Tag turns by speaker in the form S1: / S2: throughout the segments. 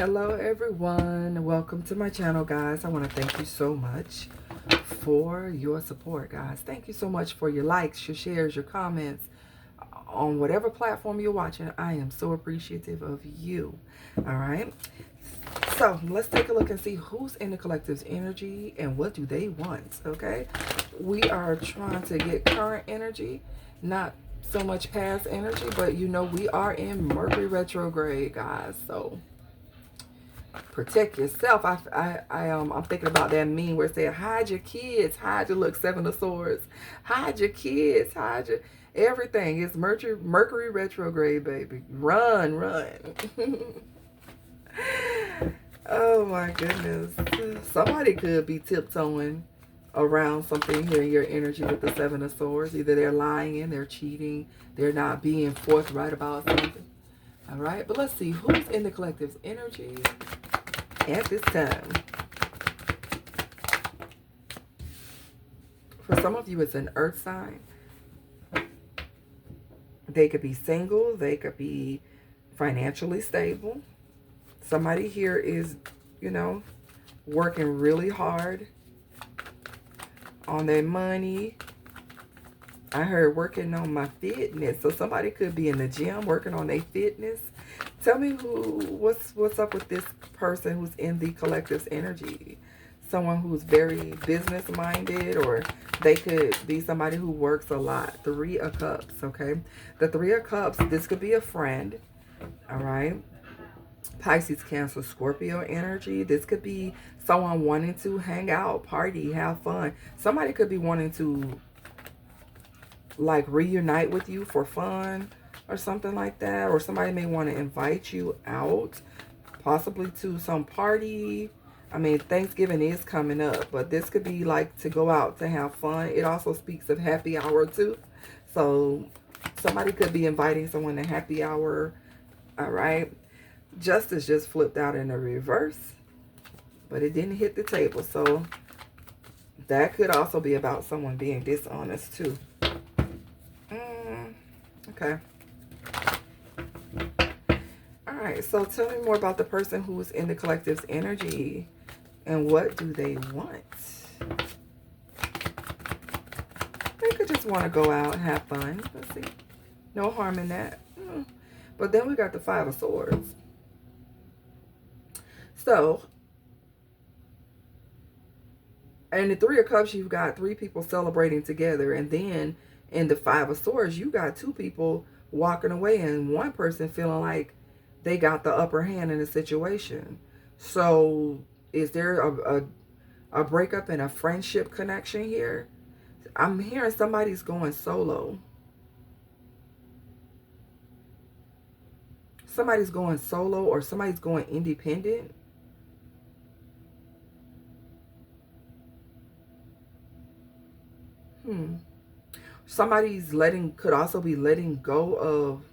S1: Hello everyone, welcome to my channel, guys. I want to thank you so much for your support, guys. Thank you so much for your likes, your shares, your comments on whatever platform you're watching. I am so appreciative of you. All right, so let's take a look and see who's in the collective's energy and what do they want. Okay, we are trying to get current energy, not so much past energy, but you know we are in Mercury retrograde, guys, so protect yourself. I'm thinking about that meme where it said, hide your kids, hide your, look, Seven of Swords, hide your kids, hide your everything. It's Mercury retrograde, baby. Run, run. Oh my goodness. Somebody could be tiptoeing around something here in your energy with the Seven of Swords. Either they're lying, they're cheating, they're not being forthright about something. All right, but let's see who's in the collective's energy at this time. For some of you, it's an earth sign. They could be single. They could be financially stable. Somebody here is, you know, working really hard on their money. I heard working on my fitness. So somebody could be in the gym working on their fitness. Tell me what's up with this person who's in the collective's energy. Someone who's very business minded, or they could be somebody who works a lot. Three of Cups, okay? The Three of Cups, this could be a friend, all right? Pisces, Cancer, Scorpio energy. This could be someone wanting to hang out, party, have fun. Somebody could be wanting to like reunite with you for fun or something like that. Or somebody may want to invite you out, possibly to some party. I mean, Thanksgiving is coming up, but this could be like to go out to have fun. It also speaks of happy hour too. So somebody could be inviting someone to happy hour. All right. Justice just flipped out in the reverse, but it didn't hit the table. So that could also be about someone being dishonest too. Okay. All right. So tell me more about the person who's in the collective's energy and what do they want? They could just want to go out and have fun. Let's see. No harm in that. But then we got the Five of Swords. So, in the Three of Cups, you've got three people celebrating together. And then in the Five of Swords, you got two people walking away and one person feeling like they got the upper hand in the situation. So, is there a breakup and a friendship connection here? I'm hearing somebody's going solo. Somebody's going solo or somebody's going independent. Somebody's could also be letting go of,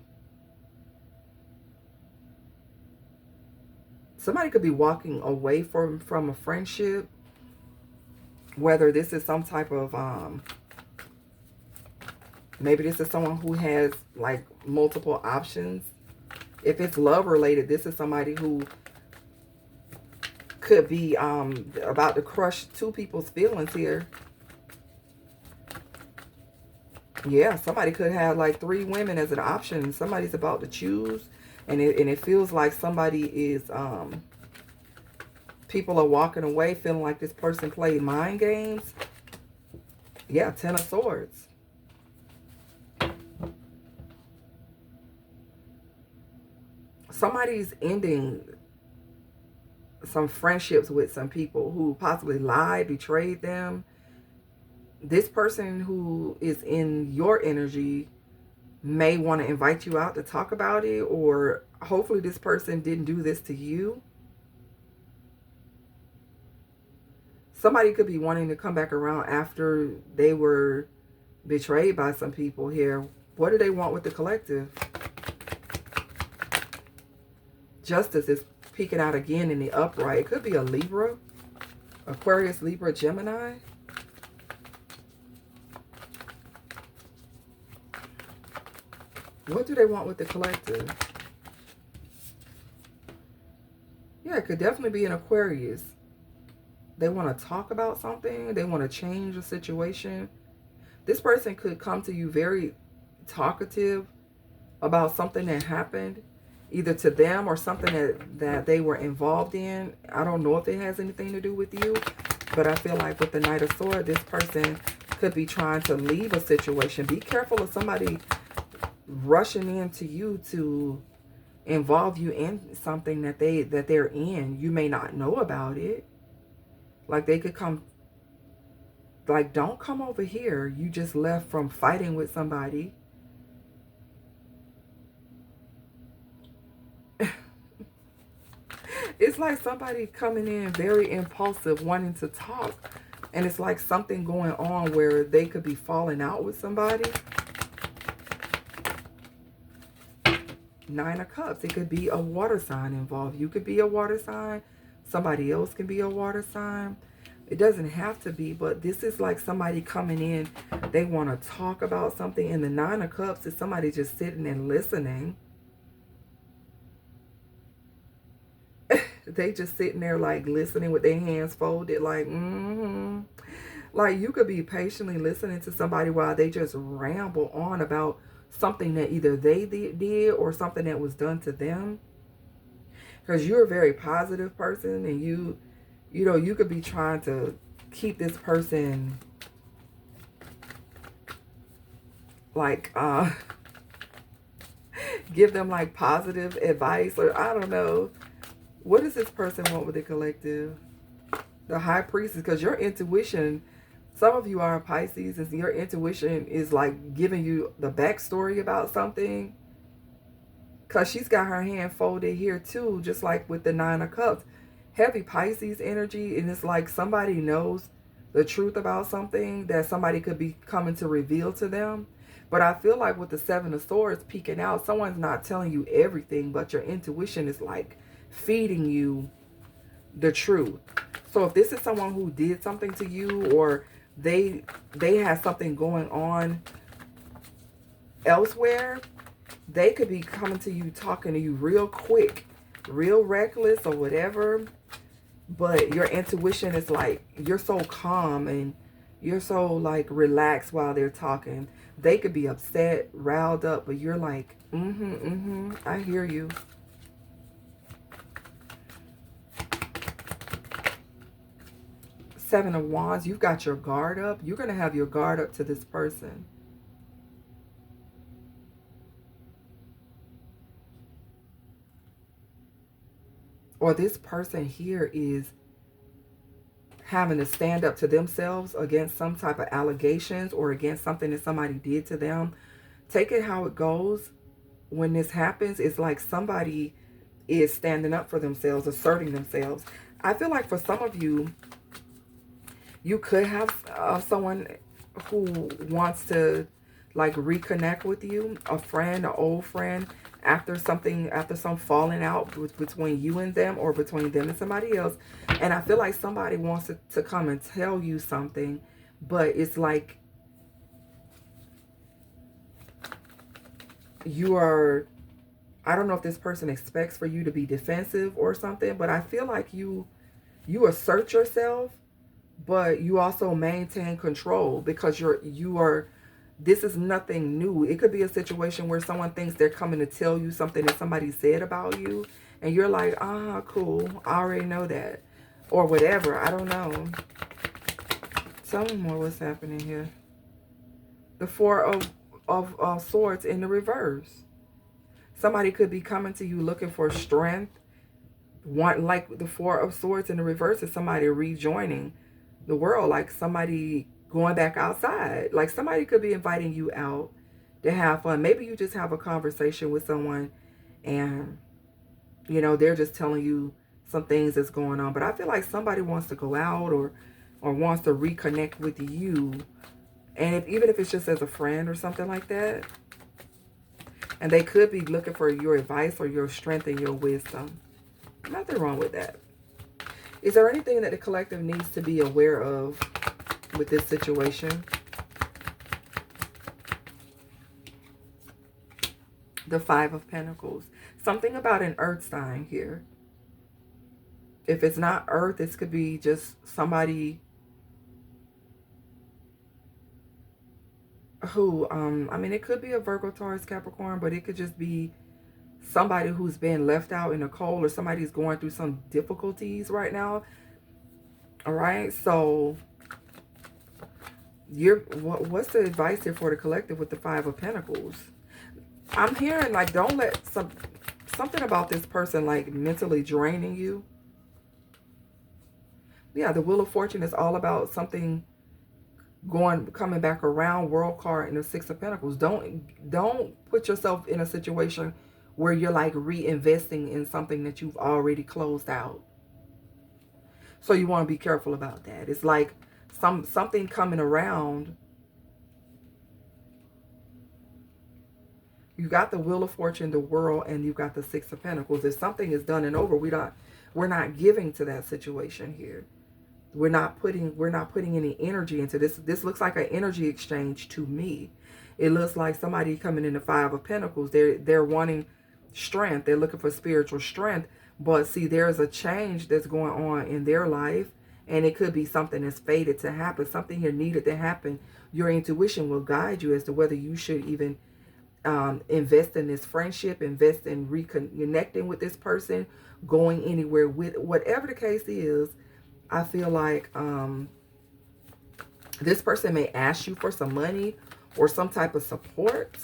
S1: somebody could be walking away from a friendship, whether this is some type of, maybe this is someone who has like multiple options. If it's love related, this is somebody who could be about to crush two people's feelings here. Yeah, somebody could have like three women as an option. Somebody's about to choose, and it feels like somebody is people are walking away feeling like this person played mind games. Yeah, Ten of Swords. Somebody's ending some friendships with some people who possibly lied, betrayed them. This person who is in your energy may want to invite you out to talk about it, or hopefully this person didn't do this to you. Somebody could be wanting to come back around after they were betrayed by some people here. What do they want with the collective? Justice is peeking out again in the upright. It could be a Libra, Aquarius, Libra, Gemini. What do they want with the collective? Yeah, it could definitely be an Aquarius. They want to talk about something. They want to change a situation. This person could come to you very talkative about something that happened, either to them or something that they were involved in. I don't know if it has anything to do with you, but I feel like with the Knight of Swords, this person could be trying to leave a situation. Be careful of somebody rushing into you to involve you in something that they're in. You may not know about it. Like they could come, like, don't come over here. You just left from fighting with somebody. It's like somebody coming in very impulsive, wanting to talk. And it's like something going on where they could be falling out with somebody. Nine of Cups. It could be a water sign involved. You could be a water sign. Somebody else can be a water sign. It doesn't have to be, but this is like somebody coming in. They want to talk about something. And the Nine of Cups is somebody just sitting and listening. They just sitting there like listening with their hands folded like, Like you could be patiently listening to somebody while they just ramble on about something that either they did or something that was done to them. Because you're a very positive person, and you know, you could be trying to keep this person like, give them like positive advice, or I don't know. What does this person want with the collective? The High Priestess, because your intuition, some of you are Pisces, and your intuition is like giving you the backstory about something. Because she's got her hand folded here too, just like with the Nine of Cups. Heavy Pisces energy, and it's like somebody knows the truth about something that somebody could be coming to reveal to them. But I feel like with the Seven of Swords peeking out, someone's not telling you everything, but your intuition is like feeding you the truth. So if this is someone who did something to you, or they have something going on elsewhere, they could be coming to you, talking to you real quick, real reckless or whatever. But your intuition is like, you're so calm and you're so like relaxed while they're talking. They could be upset, riled up, but you're like, I hear you. Seven of Wands, you've got your guard up. You're going to have your guard up to this person. Or this person here is having to stand up to themselves against some type of allegations or against something that somebody did to them. Take it how it goes. When this happens, it's like somebody is standing up for themselves, asserting themselves. I feel like for some of you, you could have someone who wants to like reconnect with you, a friend, an old friend, after some falling out between you and them, or between them and somebody else. And I feel like somebody wants to come and tell you something, but it's like you are, I don't know if this person expects for you to be defensive or something, but I feel like you assert yourself, but you also maintain control, because you are, this is nothing new. It could be a situation where someone thinks they're coming to tell you something that somebody said about you, and you're like, cool, I already know that, or whatever. I don't know. Tell me more what's happening here. The Four of Swords in the reverse. Somebody could be coming to you looking for strength. Like the Four of Swords in the reverse is somebody rejoining the world, like somebody going back outside. Like somebody could be inviting you out to have fun. Maybe you just have a conversation with someone and, you know, they're just telling you some things that's going on. But I feel like somebody wants to go out or wants to reconnect with you. And even if it's just as a friend or something like that. And they could be looking for your advice or your strength and your wisdom. Nothing wrong with that. Is there anything that the collective needs to be aware of with this situation? The Five of Pentacles. Something about an earth sign here. If it's not Earth, this could be just somebody who, I mean, it could be a Virgo, Taurus, Capricorn, but it could just be somebody who's been left out in the cold, or somebody's going through some difficulties right now. All right, so what's the advice here for the collective with the Five of Pentacles? I'm hearing like, don't let something about this person like mentally draining you. Yeah, the Wheel of Fortune is all about something coming back around. World card and the Six of Pentacles. Don't put yourself in a situation where you're like reinvesting in something that you've already closed out. So you want to be careful about that. It's like something coming around. You got the Wheel of Fortune, the World, and you got the Six of Pentacles. If something is done and over, we're not giving to that situation here. We're not putting any energy into this. This looks like an energy exchange to me. It looks like somebody coming in the Five of Pentacles. They're wanting strength. They're looking for spiritual strength. But see, there's a change that's going on in their life. And it could be something that's fated to happen. Something here needed to happen. Your intuition will guide you as to whether you should even invest in this friendship, invest in reconnecting with this person, going anywhere with, whatever the case is. I feel like this person may ask you for some money or some type of support.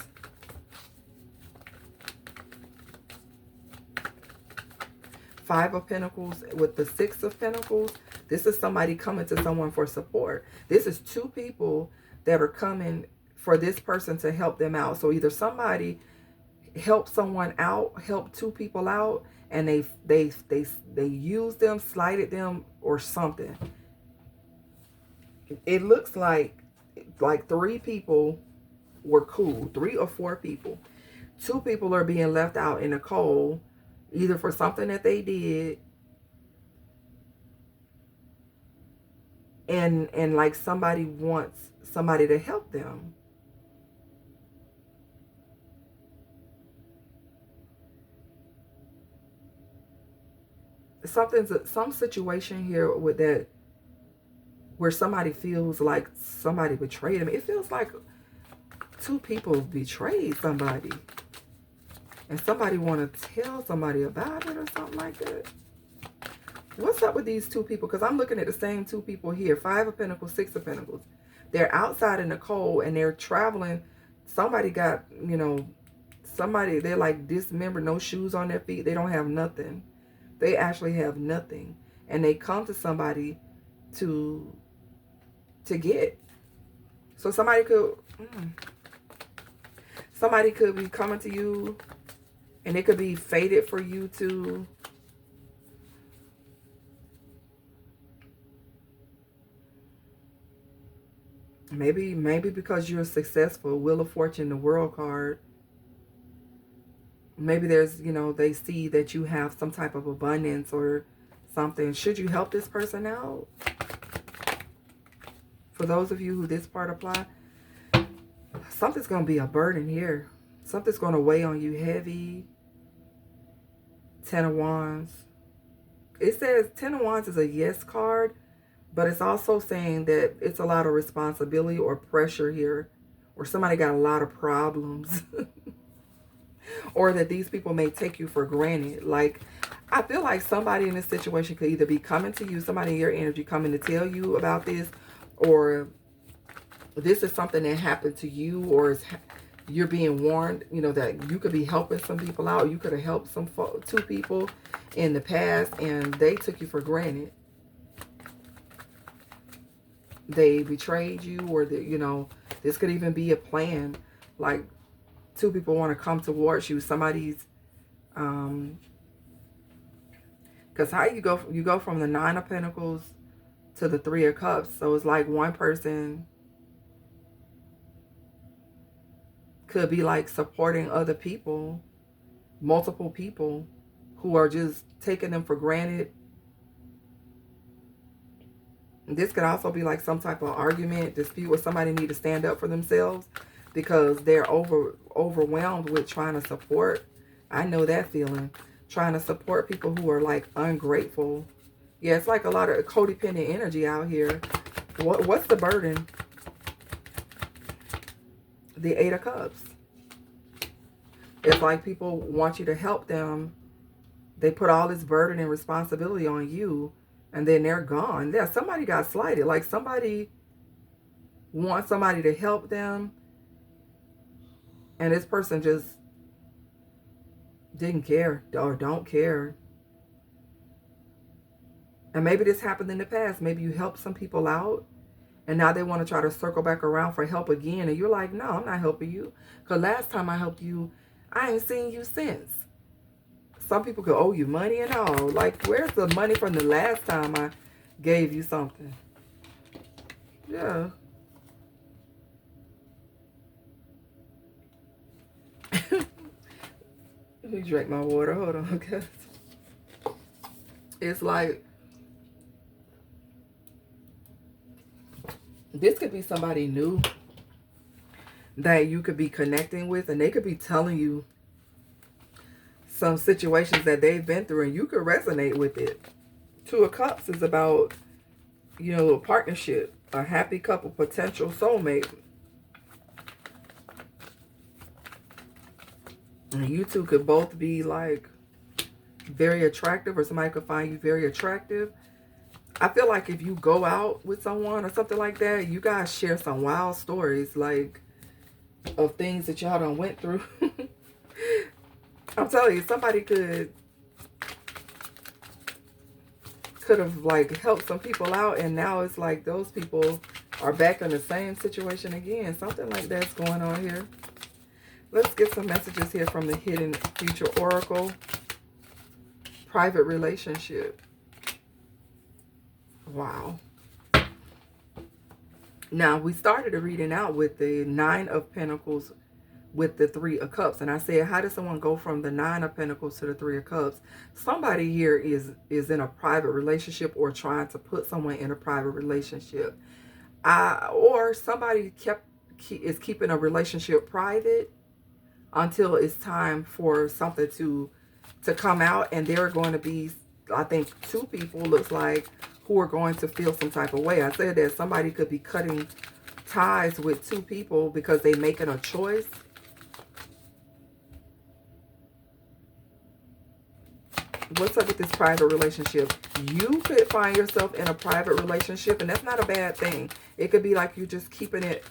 S1: Five of Pentacles with the Six of Pentacles. This is somebody coming to someone for support. This is two people that are coming for this person to help them out. So either somebody help someone out, help two people out, and they used them, slighted them, or something. It looks like three people were cool, 3 or 4 people. 2 people are being left out in the cold, either for something that they did, and like somebody wants somebody to help them. Some situation here with that, where somebody feels like somebody betrayed them. It feels like 2 people betrayed somebody, and somebody want to tell somebody about it or something like that. What's up with these 2 people? Because I'm looking at the same 2 people here. 5 of Pentacles, 6 of Pentacles. They're outside in the cold and they're traveling. Somebody got, they're like dismembered, no shoes on their feet. They don't have nothing. They actually have nothing. And they come to somebody to get. So somebody could be coming to you, and it could be fated for you to maybe because you're successful. Wheel of Fortune, the World card. Maybe there's, they see that you have some type of abundance or something. Should you help this person out? For those of you who this part apply, something's going to be a burden here. Something's going to weigh on you heavy. 10 of Wands. It says 10 of Wands is a yes card, but it's also saying that it's a lot of responsibility or pressure here, or somebody got a lot of problems. Or that these people may take you for granted. Like, I feel like somebody in this situation could either be coming to you, somebody in your energy coming to tell you about this, or this is something that happened to you, or you're being warned, that you could be helping some people out. You could have helped 2 people in the past, and they took you for granted. They betrayed you, or this could even be a plan. Like, 2 people want to come towards you. Somebody's, because how you go from the 9 of Pentacles to the 3 of Cups. So it's like one person could be like supporting other people, multiple people who are just taking them for granted. This could also be like some type of argument, dispute, where somebody need to stand up for themselves because they're overwhelmed with trying to support. I know that feeling. Trying to support people who are like ungrateful Yeah, it's like a lot of codependent energy out here. What's the burden? The Eight of Cups. It's like people want you to help them. They put all this burden and responsibility on you, and then they're gone. Yeah, somebody got slighted. Like somebody wants somebody to help them, and this person just didn't care or don't care. And maybe this happened in the past. Maybe you helped some people out, and now they want to try to circle back around for help again. And you're like, no, I'm not helping you. Because last time I helped you, I ain't seen you since. Some people could owe you money and all. Like, where's the money from the last time I gave you something? Yeah. Let me drink my water. Hold on, guys. It's like, this could be somebody new that you could be connecting with, and they could be telling you some situations that they've been through, and you could resonate with it. Two of Cups is about, you know, a partnership, a happy couple, potential soulmate. And you two could both be like very attractive, or somebody could find you very attractive. I feel like if you go out with someone or something like that, you guys share some wild stories, like, of things that y'all done went through. I'm telling you, somebody could have like helped some people out, and now it's like those people are back in the same situation again. Something like that's going on here. Let's get some messages here from the Hidden Future Oracle. Private relationship. Wow. Now, we started a reading out with the Nine of Pentacles with the Three of Cups. And I said, how does someone go from the Nine of Pentacles to the Three of Cups? Somebody here is in a private relationship, or trying to put someone in a private relationship. Or somebody is keeping a relationship private until it's time for something to come out. And there are going to be, I think, two people, looks like, who are going to feel some type of way. I said that somebody could be cutting ties with two people because they're making a choice. What's up with this private relationship? You could find yourself in a private relationship, and that's not a bad thing. It could be like you just keeping it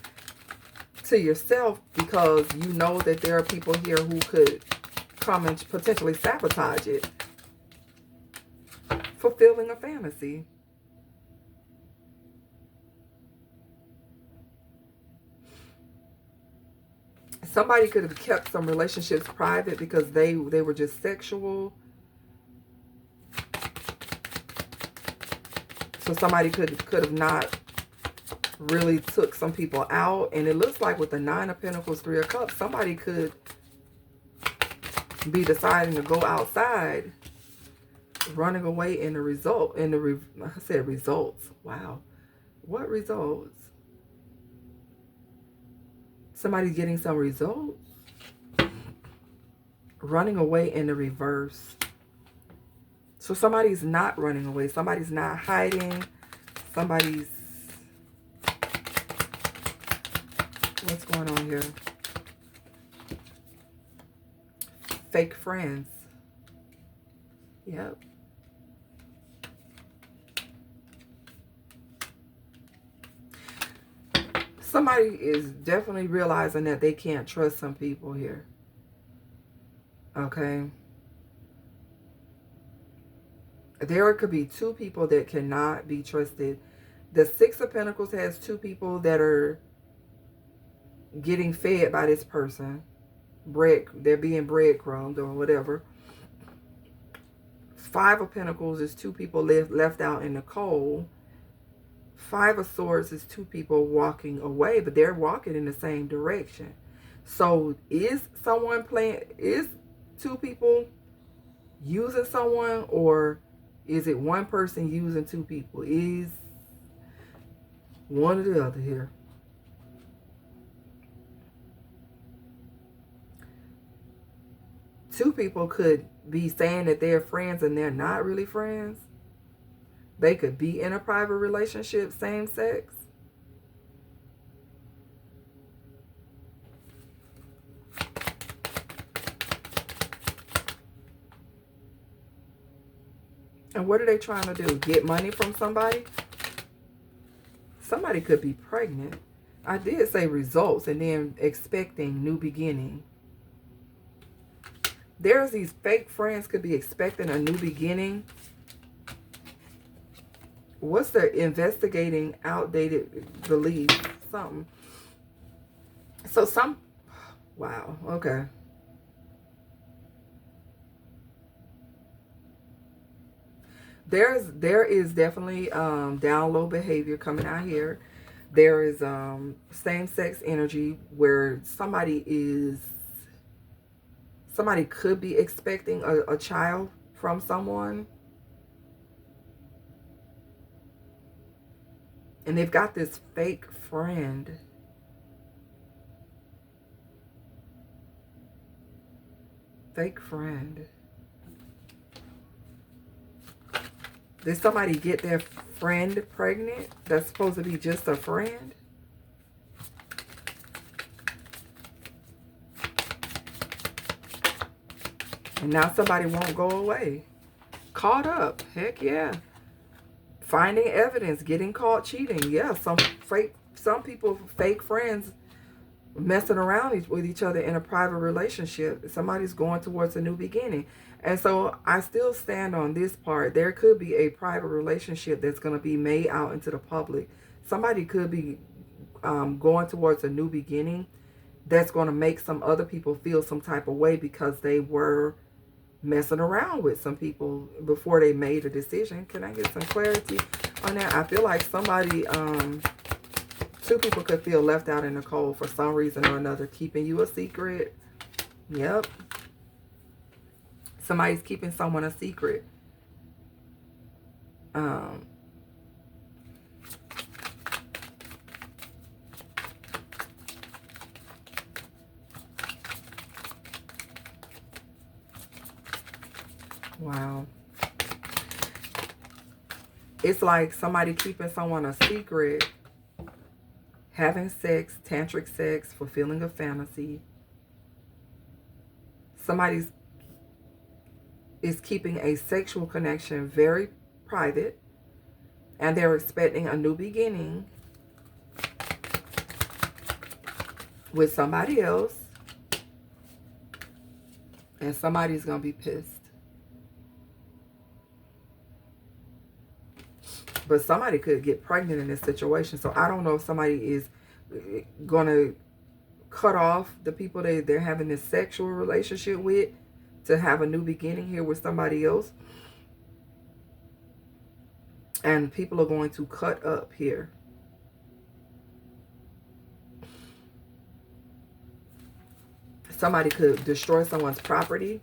S1: to yourself because you know that there are people here who could come and potentially sabotage it. Fulfilling a fantasy. Somebody could have kept some relationships private because they were just sexual. So somebody could have not really took some people out. And it looks like with the Nine of Pentacles, Three of Cups, somebody could be deciding to go outside, running away in the result. I said results. Wow. What results? Somebody's getting some results. Running away in the reverse. So somebody's not running away. Somebody's not hiding. Somebody's... What's going on here? Fake friends. Yep. Somebody is definitely realizing that they can't trust some people here. Okay. There could be two people that cannot be trusted. The Six of Pentacles has two people that are getting fed by this person. They're being breadcrumbed or whatever. Five of Pentacles is two people left out in the cold. Five of Swords is two people walking away, but they're walking in the same direction. So is two people using someone, or is it one person using two people? Is one or the other here? Two people could be saying that they're friends and they're not really friends. They could be in a private relationship, same sex. And what are they trying to do? Get money from somebody? Somebody could be pregnant. I did say results and then expecting new beginning. There's these fake friends could be expecting a new beginning. What's their investigating outdated belief? Something. So wow, okay. There is definitely down low behavior coming out here. There is same-sex energy where somebody could be expecting a child from someone. And they've got this fake friend. Fake friend. Did somebody get their friend pregnant? That's supposed to be just a friend? And now somebody won't go away. Caught up. Heck yeah. Finding evidence. Getting caught cheating. Yeah, some people, fake friends messing around with each other in a private relationship. Somebody's going towards a new beginning. And so I still stand on this part. There could be a private relationship that's going to be made out into the public. Somebody could be going towards a new beginning that's going to make some other people feel some type of way because they were messing around with some people before they made a decision. Can I get some clarity on that? I feel like somebody, two people could feel left out in the cold for some reason or another, keeping you a secret. Yep. Somebody's keeping someone a secret. Wow. It's like somebody keeping someone a secret, having sex, tantric sex, fulfilling a fantasy. Somebody is keeping a sexual connection very private, and they're expecting a new beginning with somebody else, and somebody's going to be pissed. But somebody could get pregnant in this situation. So I don't know if somebody is going to cut off the people they're having this sexual relationship with to have a new beginning here with somebody else. And people are going to cut up here. Somebody could destroy someone's property.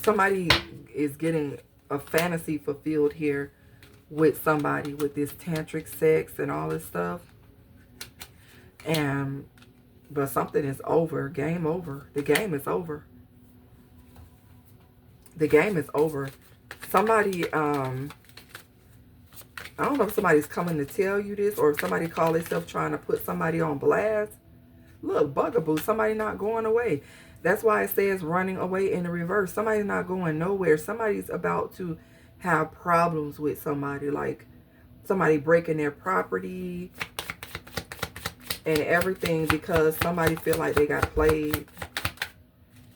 S1: Somebody is getting a fantasy fulfilled here with somebody with this tantric sex and all this stuff. But something is over. Game over. The game is over. The game is over. Somebody, I don't know if somebody's coming to tell you this or if somebody call themselves trying to put somebody on blast. Look, bugaboo, somebody not going away. That's why it says running away in the reverse. Somebody's not going nowhere. Somebody's about to have problems with somebody, like somebody breaking their property and everything because somebody feel like they got played.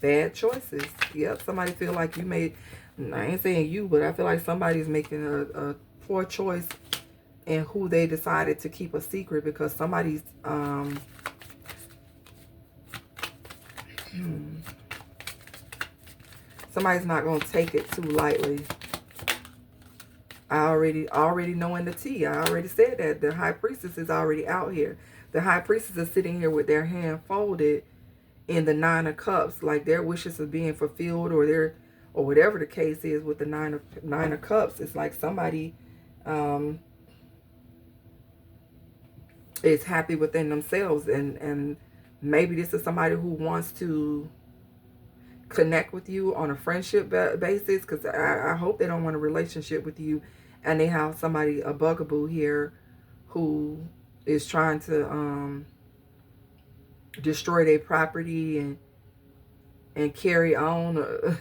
S1: Bad choices. Yep, somebody feel like you made, I ain't saying you, but I feel like somebody's making a poor choice in who they decided to keep a secret because somebody's somebody's not going to take it too lightly. I already knowing the tea. I already said that. The high priestess is already out here. The high priestess is sitting here with their hand folded in the 9 of cups, like their wishes are being fulfilled, or whatever the case is with the 9 of cups. It's like somebody is happy within themselves, and maybe this is somebody who wants to connect with you on a friendship basis, because I hope they don't want a relationship with you, and they have somebody, a bugaboo here, who is trying to destroy their property and carry on,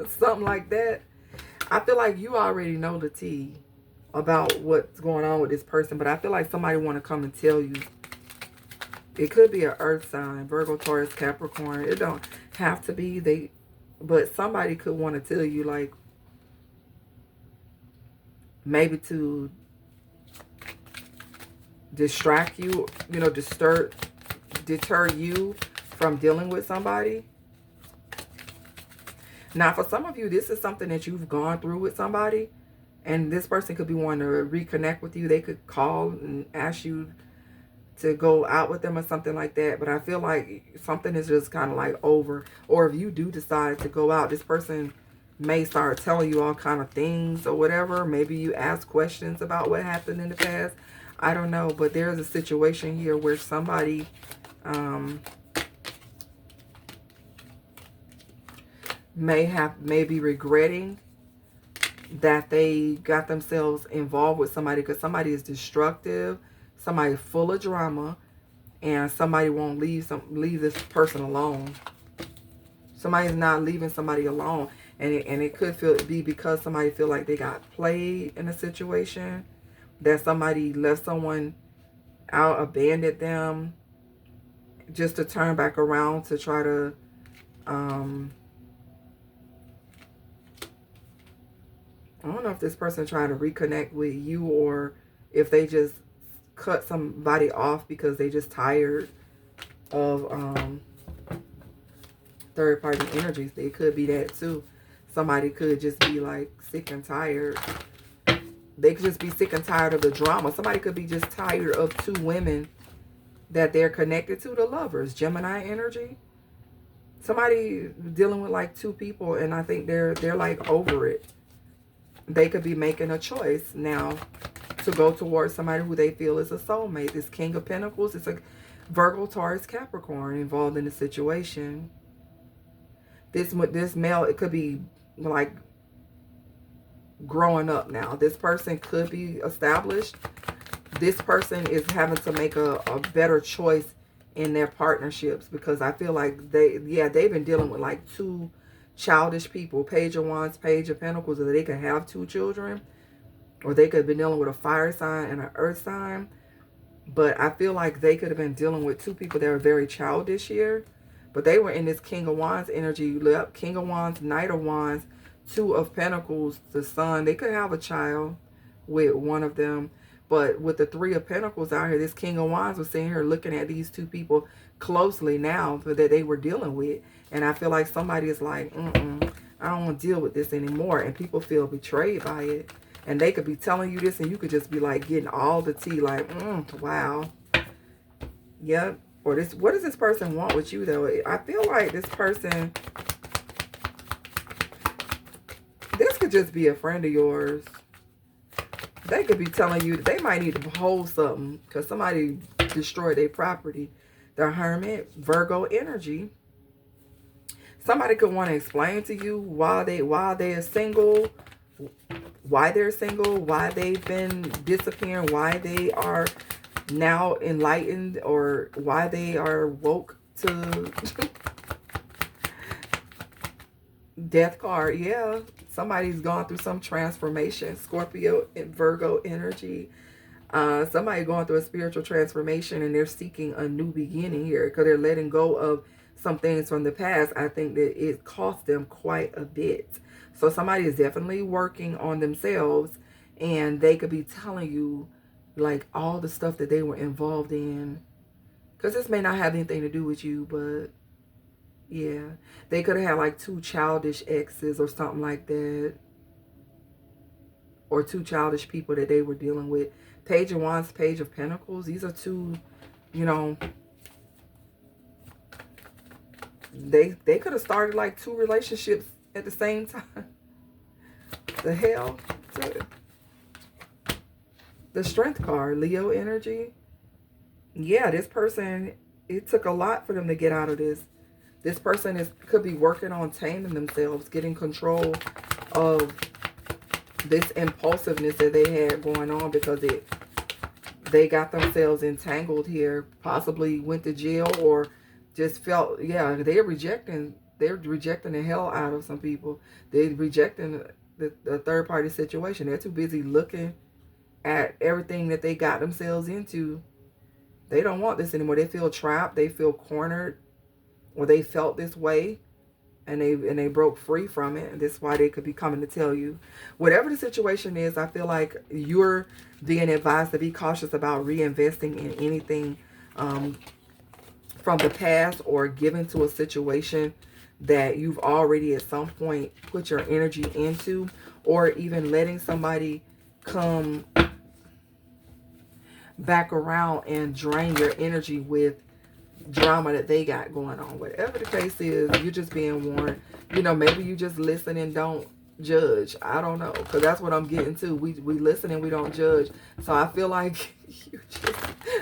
S1: something like that. I feel like you already know the tea about what's going on with this person, but I feel like somebody want to come and tell you. It could be an earth sign, Virgo, Taurus, Capricorn. It don't have to be, but somebody could want to tell you, like, maybe to distract you, deter you from dealing with somebody. Now, for some of you, this is something that you've gone through with somebody, and this person could be wanting to reconnect with you. They could call and ask you to go out with them or something like that. But I feel like something is just kind of like over. Or if you do decide to go out, this person may start telling you all kind of things or whatever. Maybe you ask questions about what happened in the past. I don't know. But there's a situation here where somebody may be regretting that they got themselves involved with somebody, because somebody is destructive, somebody full of drama, and somebody won't leave this person alone. Somebody's not leaving somebody alone, and it could be because somebody feel like they got played in a situation, that somebody left someone out, abandoned them, just to turn back around to try to I don't know if this person trying to reconnect with you, or if they just cut somebody off because they just tired of third party energies. They could be that too. Somebody could just be like sick and tired. They could just be sick and tired of the drama. Somebody could be just tired of two women that they're connected to, the lovers, Gemini energy. Somebody dealing with like two people, and I think they're like over it. They could be making a choice now to go towards somebody who they feel is a soulmate. This King of Pentacles, it's a Virgo, Taurus, Capricorn involved in the situation. This male, it could be like growing up now. This person could be established. This person is having to make a better choice in their partnerships, because I feel like they've been dealing with like two childish people, Page of Wands, Page of Pentacles, or they could have two children, or they could have been dealing with a fire sign and an earth sign. But I feel like they could have been dealing with two people that were very childish here, but they were in this King of Wands energy. King of Wands, Knight of Wands, Two of Pentacles, the Sun. They could have a child with one of them, but with the Three of Pentacles out here, this King of Wands was sitting here looking at these two people closely now that they were dealing with. And I feel like somebody is like, I don't want to deal with this anymore. And people feel betrayed by it. And they could be telling you this, and you could just be like getting all the tea, like, wow. Yep. Or this, what does this person want with you, though? I feel like this person, this could just be a friend of yours. They could be telling you that they might need to hold something because somebody destroyed their property. The Hermit, Virgo energy. Somebody could want to explain to you why they are single, why they're single, why they've been disappearing, why they are now enlightened, or why they are woke to Death card. Yeah, somebody's gone through some transformation. Scorpio and Virgo energy. Somebody going through a spiritual transformation, and they're seeking a new beginning here because they're letting go of some things from the past. I think that it cost them quite a bit. So somebody is definitely working on themselves, and they could be telling you like all the stuff that they were involved in, because this may not have anything to do with you, but yeah, they could have had like two childish exes or something like that, or two childish people that they were dealing with. Page of Wands, Page of Pentacles. These are two, you know, they could have started like two relationships at the same time. The hell? The Strength card, Leo energy. Yeah, this person, it took a lot for them to get out of this. This person could be working on taming themselves, getting control of this impulsiveness that they had going on, because they got themselves entangled here, possibly went to jail, or just felt, yeah, they're rejecting the hell out of some people. They're rejecting the third party situation. They're too busy looking at everything that they got themselves into. They don't want this anymore. They feel trapped, they feel cornered, or they felt this way, and they broke free from it. And this is why they could be coming to tell you. Whatever the situation is, I feel like you're being advised to be cautious about reinvesting in anything from the past, or given to a situation that you've already at some point put your energy into, or even letting somebody come back around and drain your energy with drama that they got going on. Whatever the case is, you're just being warned. You know, maybe you just listen and don't judge. I don't know, because that's what I'm getting to. We listen and we don't judge. So I feel like you just,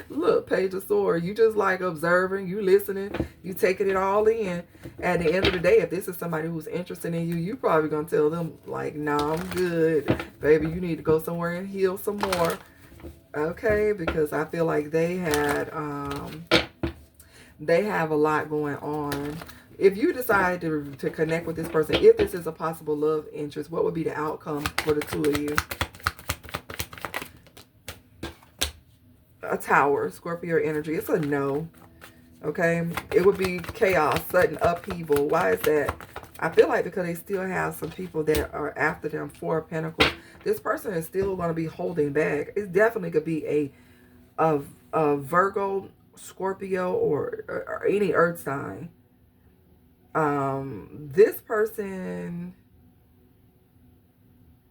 S1: look, Page of Swords, you just like observing, you listening, you taking it all in. At the end of the day, if this is somebody who's interested in you, you probably gonna tell them like, nah, I'm good, baby, you need to go somewhere and heal some more. Okay, because I feel like they have a lot going on. If you decide to connect with this person, if this is a possible love interest, what would be the outcome for the two of you? A Tower, Scorpio energy. It's a no. Okay, it would be chaos, sudden upheaval. Why is that? I feel like because they still have some people that are after them. Four of Pentacles. This person is still going to be holding back. It definitely could be a Virgo, Scorpio, or any earth sign. This person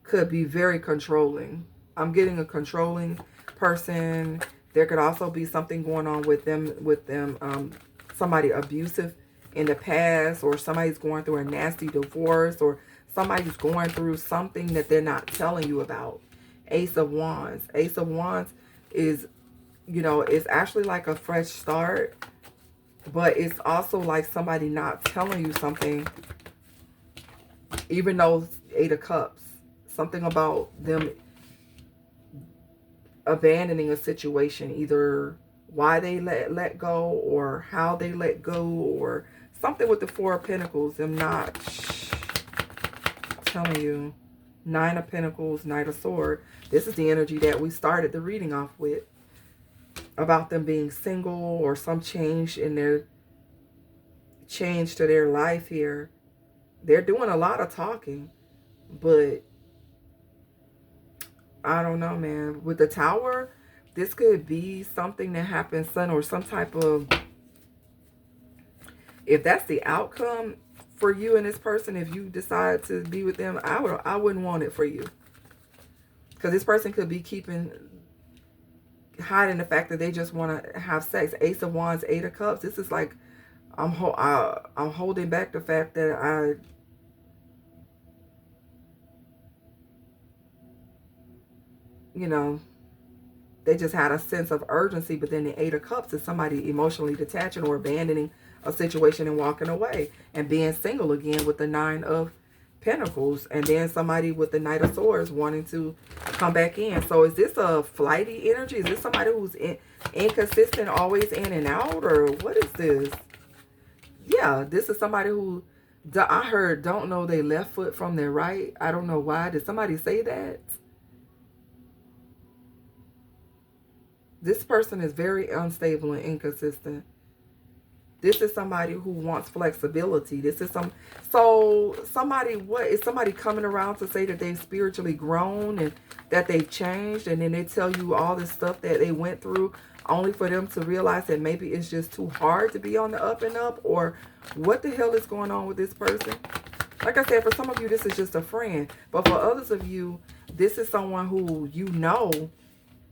S1: could be very controlling. I'm getting a controlling person. There could also be something going on with them, somebody abusive in the past, or somebody's going through a nasty divorce, or somebody's going through something that they're not telling you about. Ace of Wands. Ace of Wands is, you know, it's actually like a fresh start, but it's also like somebody not telling you something, even though Eight of Cups. Something about them abandoning a situation, either why they let go, or how they let go, or something with the Four of Pentacles, them not telling you. Nine of Pentacles, Knight of Swords. This is the energy that we started the reading off with, about them being single, or some change in their change to their life here. They're doing a lot of talking, but I don't know, man. With the Tower, this could be something that happens sudden, or some type of, if that's the outcome for you and this person, if you decide to be with them, I wouldn't want it for you. Because this person could be hiding the fact that they just want to have sex. Ace of Wands, Eight of Cups. This is like, I'm holding back the fact that you know, they just had a sense of urgency. But then the Eight of Cups is somebody emotionally detaching or abandoning a situation and walking away, and being single again with the Nine of Pentacles, and then somebody with the Knight of Swords wanting to come back in. So is this a flighty energy? Is this somebody who's inconsistent, always in and out, or what is this? Yeah, this is somebody who, I heard, don't know their left foot from their right. I don't know why. Did somebody say that? This person is very unstable and inconsistent. This is somebody who wants flexibility. This is somebody, what is somebody coming around to say that they've spiritually grown and that they've changed, and then they tell you all this stuff that they went through, only for them to realize that maybe it's just too hard to be on the up and up, or what the hell is going on with this person? Like I said, for some of you, this is just a friend, but for others of you, this is someone who you know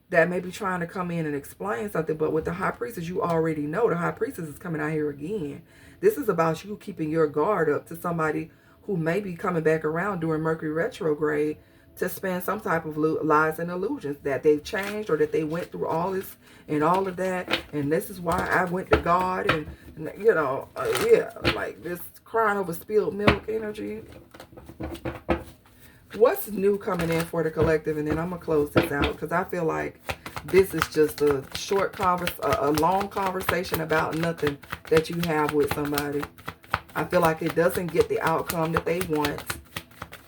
S1: that may be trying to come in and explain something. But with the High Priestess, you already know the High Priestess is coming out here again. This is about you keeping your guard up to somebody who may be coming back around during Mercury retrograde to spin some type of lies and illusions that they've changed, or that they went through all this and all of that, and this is why I went to God, and you know, yeah, like this crying over spilled milk energy. What's new coming in for the collective? And then I'm gonna close this out, because I feel like this is just a a long conversation about nothing that you have with somebody. I feel like it doesn't get the outcome that they want,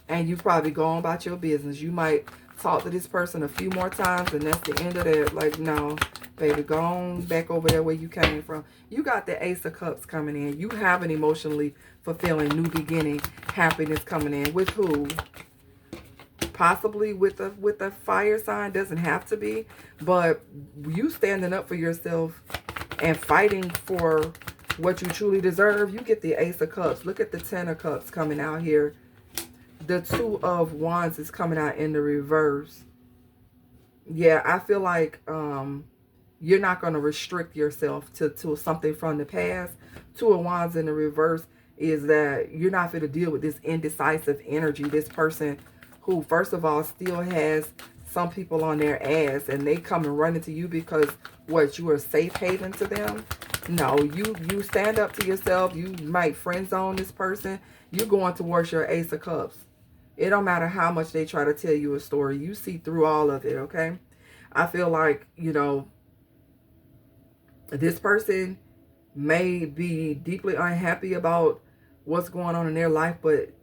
S1: and you probably go on about your business. You might talk to this person a few more times, and that's the end of that. Like, no, baby, go on back over there where you came from. You got the Ace of Cups coming in. You have an emotionally fulfilling new beginning, happiness coming in. With who? Possibly with a fire sign. Doesn't have to be, but you standing up for yourself and fighting for what you truly deserve. You get the Ace of Cups. Look at the Ten of Cups coming out here. The Two of Wands is coming out in the reverse. Yeah, I feel like you're not going to restrict yourself to something from the past. Two of Wands in the reverse is that you're not going to deal with this indecisive energy. This person who, first of all, still has some people on their ass, and they come and run into you because, what, you are a safe haven to them? No, you stand up to yourself. You might friend zone this person. You're going towards your Ace of Cups. It don't matter how much they try to tell you a story. You see through all of it, okay? I feel like, you know, this person may be deeply unhappy about what's going on in their life, but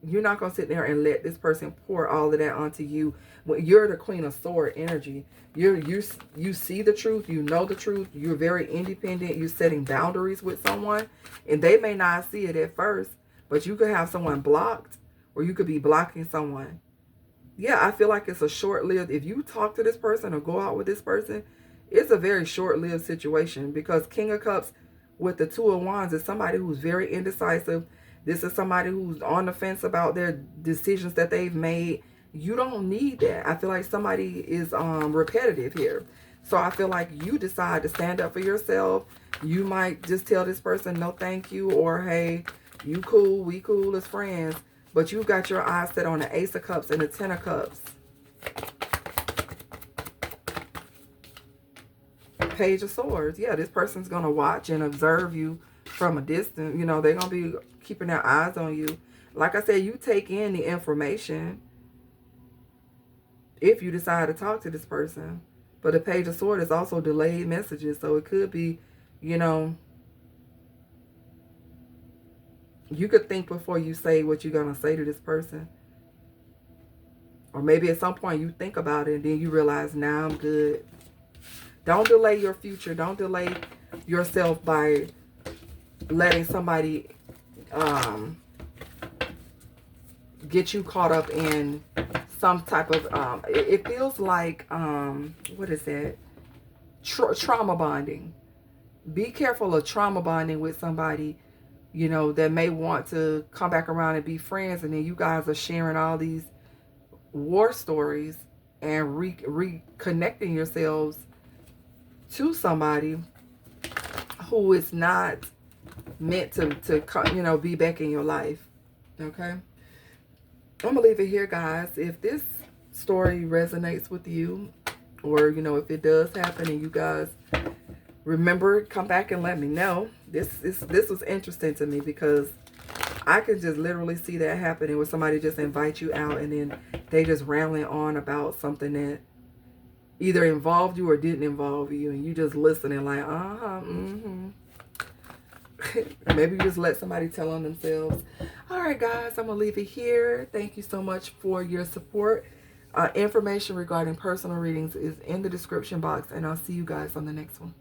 S1: you're not going to sit there and let this person pour all of that onto you. When you're the Queen of Swords energy, you see the truth, you know the truth, you're very independent, you're setting boundaries with someone, and they may not see it at first, but you could have someone blocked, or you could be blocking someone. Yeah, I feel like it's a short-lived, if you talk to this person or go out with this person, it's a very short-lived situation, because King of Cups with the Two of Wands is somebody who's very indecisive. This is somebody who's on the fence about their decisions that they've made. You don't need that. I feel like somebody is repetitive here. So I feel like you decide to stand up for yourself. You might just tell this person, no thank you, or hey, you cool, we cool as friends. But you've got your eyes set on the Ace of Cups and the Ten of Cups. Page of Swords. Yeah, this person's going to watch and observe you from a distance. You know, they're going to be keeping their eyes on you. Like I said, you take in the information if you decide to talk to this person. But the Page of Swords is also delayed messages. So it could be, you know, you could think before you say what you're going to say to this person. Or maybe at some point you think about it and then you realize, now I'm good. Don't delay your future. Don't delay yourself by letting somebody get you caught up in some type of, it feels like, what is that? Trauma bonding. Be careful of trauma bonding with somebody, you know, that may want to come back around and be friends, and then you guys are sharing all these war stories and reconnecting yourselves to somebody who is not meant to you know, be back in your life. Okay, I'm gonna leave it here, guys. If this story resonates with you, or you know, if it does happen and you guys remember, come back and let me know. This was interesting to me, because I could just literally see that happening, where somebody just invite you out and then they just rambling on about something that either involved you or didn't involve you, and you just listening like, maybe you just let somebody tell on themselves. All right, guys, I'm gonna leave it here. Thank you so much for your support. Information regarding personal readings is in the description box, and I'll see you guys on the next one.